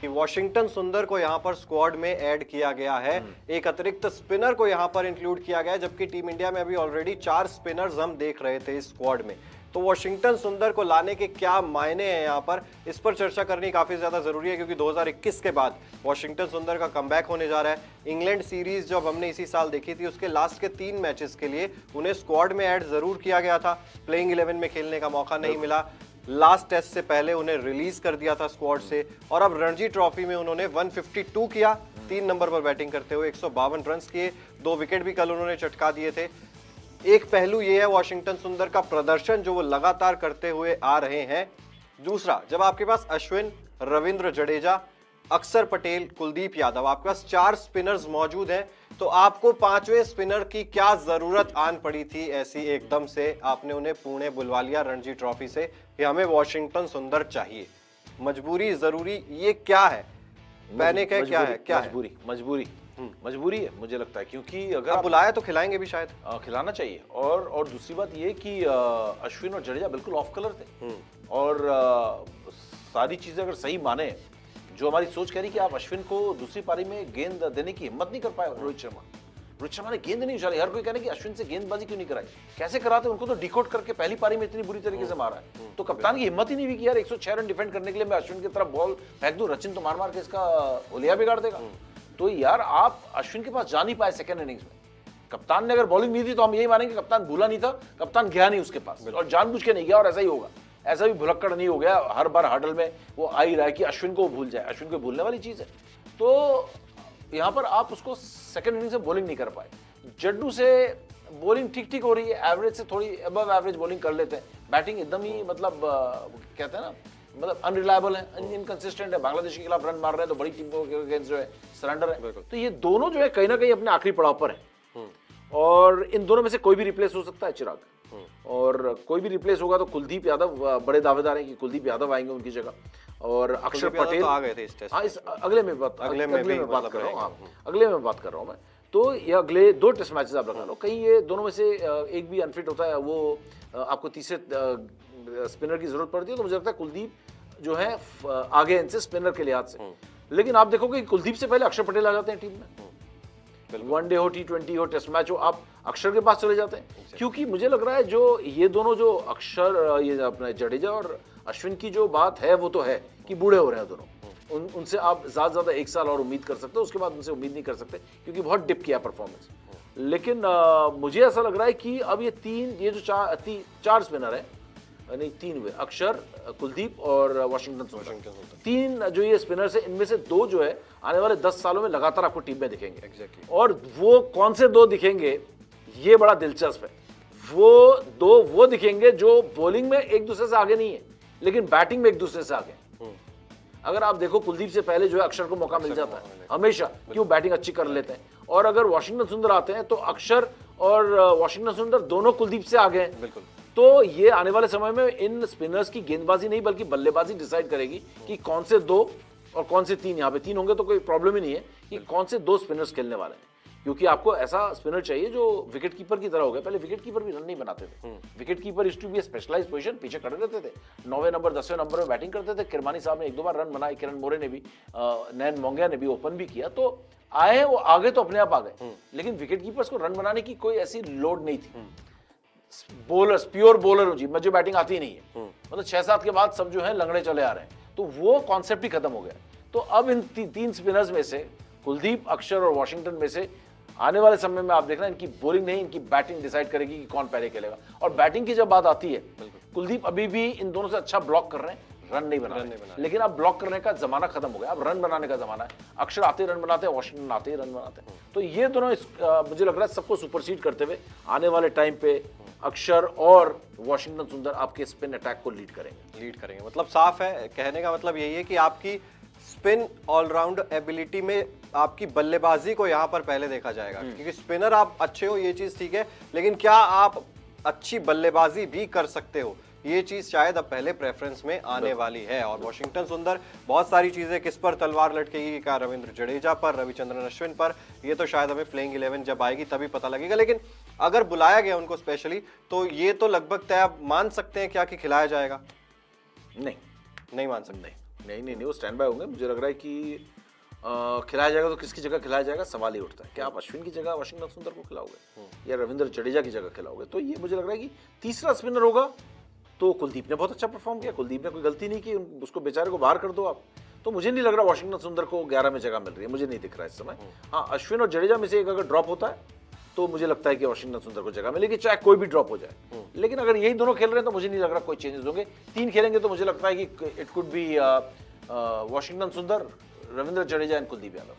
कि वॉशिंगटन सुंदर को यहां पर स्क्वाड में ऐड किया गया है, एक अतिरिक्त स्पिनर को यहां पर इंक्लूड किया गया है, जबकि टीम इंडिया में अभी ऑलरेडी 4 स्पिनर्स हम देख रहे थे इस स्क्वाड में। तो वॉशिंगटन सुंदर को लाने के क्या मायने हैं यहां पर, इस पर चर्चा करनी काफी ज्यादा जरूरी है, क्योंकि 2021 के बाद वॉशिंगटन सुंदर का कमबैक होने जा रहा है। इंग्लैंड सीरीज जब हमने इसी साल देखी थी, उसके लास्ट के 3 मैचेस के लिए उन्हें स्क्वाड में ऐड जरूर किया गया था, प्लेइंग 11 में खेलने का मौका नहीं मिला। लास्ट टेस्ट से पहले उन्हें रिलीज कर दिया था स्क्वाड से, और अब रणजी ट्रॉफी में उन्होंने 152 किया, 3 नंबर पर बैटिंग करते हुए 152 रन किए, 2 विकेट भी कल उन्होंने चटका दिए थे। एक पहलू ये है वॉशिंगटन सुंदर का प्रदर्शन जो वो लगातार करते हुए आ रहे हैं। दूसरा, जब आपके पास अश्विन, रविंद्र जडेजा, अक्षर पटेल, कुलदीप यादव, आपके पास 4 स्पिनर्स मौजूद हैं, तो आपको 5वें स्पिनर की क्या जरूरत आन पड़ी थी ऐसी एकदम से, आपने उन्हें पुणे बुलवा लिया रणजी ट्रॉफी से कि हमें वॉशिंगटन सुंदर चाहिए। मजबूरी, जरूरी, ये क्या है? पैनिक है, क्या है? क्या मजबूरी है मुझे लगता है, क्योंकि अगर आप बुलाया तो खिलाएंगे भी शायद, खिलाना चाहिए। और दूसरी बात ये कि अश्विन और जडेजा बिल्कुल ऑफ कलर थे, और सारी चीजें अगर सही माने, जो हमारी सोच कह रही कि आप अश्विन को दूसरी पारी में गेंद देने की हिम्मत नहीं कर पाए रोहित शर्मा ने गेंद नहीं उछाली। हर कोई कह रहा है कि अश्विन से गेंदबाजी क्यों नहीं कराई, कैसे कराते, उनको तो डिकोड करके पहली पारी में इतनी बुरी तरीके से मारा है। तो कप्तान की हिम्मत ही नहीं हुई कि यार 106 रन डिफेंड करने के लिए मैं अश्विन की तरफ बॉल फेंक दूं, रचिन तो मार के इसका होलिया बिगाड़ देगा। तो यार आप अश्विन के पास जा नहीं पाए सेकेंड इनिंग्स में। कप्तान ने अगर बॉलिंग नहीं दी तो हम यही मानेंगे कप्तान भूला नहीं था, कप्तान गया नहीं उसके पास, और जानबूझ के नहीं गया, और ऐसा ही होगा। ऐसा भी भुलक्कड़ नहीं हो गया, हर बार हडल में वो आ ही रहा है कि अश्विन को भूल जाए। अश्विन को भूलने वाली चीज है। तो यहां पर आप उसको सेकंड इनिंग से बॉलिंग नहीं कर पाए। जड्डू से बॉलिंग ठीक हो रही है, एवरेज से थोड़ी अबव एवरेज बॉलिंग कर लेते हैं, बैटिंग एकदम ही मतलब कहते हैं ना, मतलब अनरिलायबल है, इनकंसिस्टेंट है। बांग्लादेश के खिलाफ रन मार रहे हैं तो बड़ी टीमों के अगेंस्ट जो है सरेंडर है। तो ये दोनों जो है कहीं ना कहीं अपने आखिरी पड़ाव पर है, और इन दोनों में से कोई भी रिप्लेस हो सकता है चिराग, और कोई भी रिप्लेस होगा तो कुलदीप यादव बड़े दावेदार हैं कि कुलदीप यादव आएंगे उनकी जगह, और अक्षर पटेल तो आ गए थे इस टेस्ट। हाँ, इस अगले में बात कर रहा हूँ, अगले में बात कर रहा हूँ मैं। तो ये अगले 2 टेस्ट मैचेस आप लगा लो, कहीं ये दोनों में से एक भी अनफिट होता है, वो आपको तीसरे स्पिनर की जरूरत पड़ती है, तो मुझे लगता है कुलदीप जो है आगे इनसे स्पिनर के लिहाज से। लेकिन आप देखोगे कुलदीप से पहले अक्षर पटेल आ जाते हैं टीम में, वनडे हो, T20 हो, टेस्ट मैच हो, आप अक्षर के पास चले जाते हैं। क्योंकि मुझे लग रहा है जो ये दोनों जो अक्षर, ये अपने जडेजा और अश्विन की जो बात है वो तो है कि बूढ़े हो रहे हैं दोनों, उनसे आप ज्यादा 1 साल और उम्मीद कर सकते हो, उसके बाद उनसे उम्मीद नहीं कर सकते क्योंकि बहुत डिप किया परफॉर्मेंस। लेकिन मुझे ऐसा लग रहा है कि अब ये जो 4 स्पिनर है, नहीं 3 हुए, अक्षर, कुलदीप और वॉशिंगटन सुंदर, 3 जो ये स्पिनर्स है, इनमें से 2 जो है आने वाले 10 सालों में लगातार आपको टीम में दिखेंगे। Exactly. और वो कौन से 2 दिखेंगे ये बड़ा दिलचस्प है। वो 2 वो दिखेंगे जो बॉलिंग में एक दूसरे से आगे नहीं है, लेकिन बैटिंग में एक दूसरे से आगे। अगर आप देखो कुलदीप से पहले जो है अक्षर को मौका मिल जाता है हमेशा, क्यों बैटिंग अच्छी कर लेते हैं, और अगर वॉशिंगटन सुंदर आते हैं तो अक्षर और वॉशिंगटन सुंदर दोनों कुलदीप से आगे हैं। बिल्कुल। तो ये आने वाले समय में इन स्पिनर्स की गेंदबाजी नहीं बल्कि बल्लेबाजी डिसाइड करेगी कि कौन से 2 और कौन से 3, यहाँ पे 3 होंगे तो कोई प्रॉब्लम ही नहीं है कि कौन से 2 स्पिनर्स खेलने वाले हैं। क्योंकि आपको ऐसा स्पिनर चाहिए जो विकेट कीपर की तरह हो गया। पहले विकेट कीपर भी रन नहीं बनाते थे, wicket keeper is to be specialize position, पीछे खड़े रहते थे, 9वें नंबर 10वें नंबर में बैटिंग करते थे। किरमानी साहब ने 1-2 बार रन बनाए, किरण मोरे ने भी, नैन मोंगिया ने भी ओपन भी किया, तो आए वो आगे तो अपने आप आ गए। लेकिन विकेट कीपर्स को रन बनाने की कोई ऐसी लोड नहीं थी। बॉलर्स, प्योर बॉलर जी, मुझे बैटिंग आती ही नहीं है, मतलब 6-7 के बाद सब जो है लंगड़े चले आ रहे हैं, तो वो कॉन्सेप्ट ही खत्म हो गया। तो अब इन 3 स्पिनर्स में से कुलदीप, अक्षर और वॉशिंगटन में से आने वाले समय में आप देखना इनकी बॉलिंग नहीं, इनकी बैटिंग डिसाइड करेगी कि कौन पहले खेलेगा। और बैटिंग की जब बात आती है, कुलदीप अभी भी इन दोनों से अच्छा ब्लॉक कर रहे हैं, रन नहीं बना रहे। लेकिन अब ब्लॉक करने का जमाना खत्म हो गया, अब रन बनाने का जमाना है। अक्षर आते रन बनाते हैं, वॉशिंगटन आते ही रन बनाते हैं। तो ये दोनों मुझे लग रहा है सबको सुपरसीड करते हुए आने वाले टाइम पे अक्षर और वॉशिंगटन सुंदर आपके स्पिन अटैक को लीड करेंगे। मतलब साफ है, कहने का मतलब यही है कि आपकी स्पिन ऑलराउंड एबिलिटी में आपकी बल्लेबाजी को यहां पर पहले देखा जाएगा, क्योंकि स्पिनर आप अच्छे हो ये चीज ठीक है, लेकिन क्या आप अच्छी बल्लेबाजी भी कर सकते हो, ये चीज शायद अब पहले प्रेफरेंस में आने वाली है। और वॉशिंगटन सुंदर बहुत सारी चीजें, किस पर तलवार लटकेगी, क्या रविंद्र जडेजा पर, रविचंद्रन अश्विन पर, ये तो शायद हमें प्लेइंग 11 जब आएगी तभी पता लगेगा। लेकिन अगर बुलाया गया उनको स्पेशली तो ये तो लगभग तय आप मान सकते हैं क्या कि खिलाया जाएगा? नहीं मान सकते। नहीं, वो स्टैंड बाय होंगे। मुझे लग रहा है कि खिलाया जाएगा तो किसकी जगह खिलाया जाएगा, सवाल ही उठता है। क्या आप अश्विन की जगह वाशिंगटन सुंदर को खिलाओगे या रविंद्र जडेजा की जगह खिलाओगे? तो ये मुझे लग रहा है कि तीसरा स्पिनर होगा तो कुलदीप ने बहुत अच्छा परफॉर्म किया, कुलदीप ने कोई गलती नहीं की, उसको बेचारे को बाहर कर दो आप। तो मुझे नहीं लग रहा वाशिंगटन सुंदर को 11 में जगह मिल रही है, मुझे नहीं दिख रहा है इस समय। हाँ, अश्विन और जडेजा में से एक अगर ड्रॉप होता है तो मुझे लगता है कि वाशिंगटन सुंदर को जगह मिलेगी, चाहे कोई भी ड्रॉप हो जाए। लेकिन अगर यही दोनों खेल रहे हैं तो मुझे नहीं लग रहा कोई चेंजेस होंगे। 3 खेलेंगे तो मुझे लगता है कि इट कुड बी वाशिंगटन सुंदर, रविंद्र जडेजा एंड कुलदीप यादव।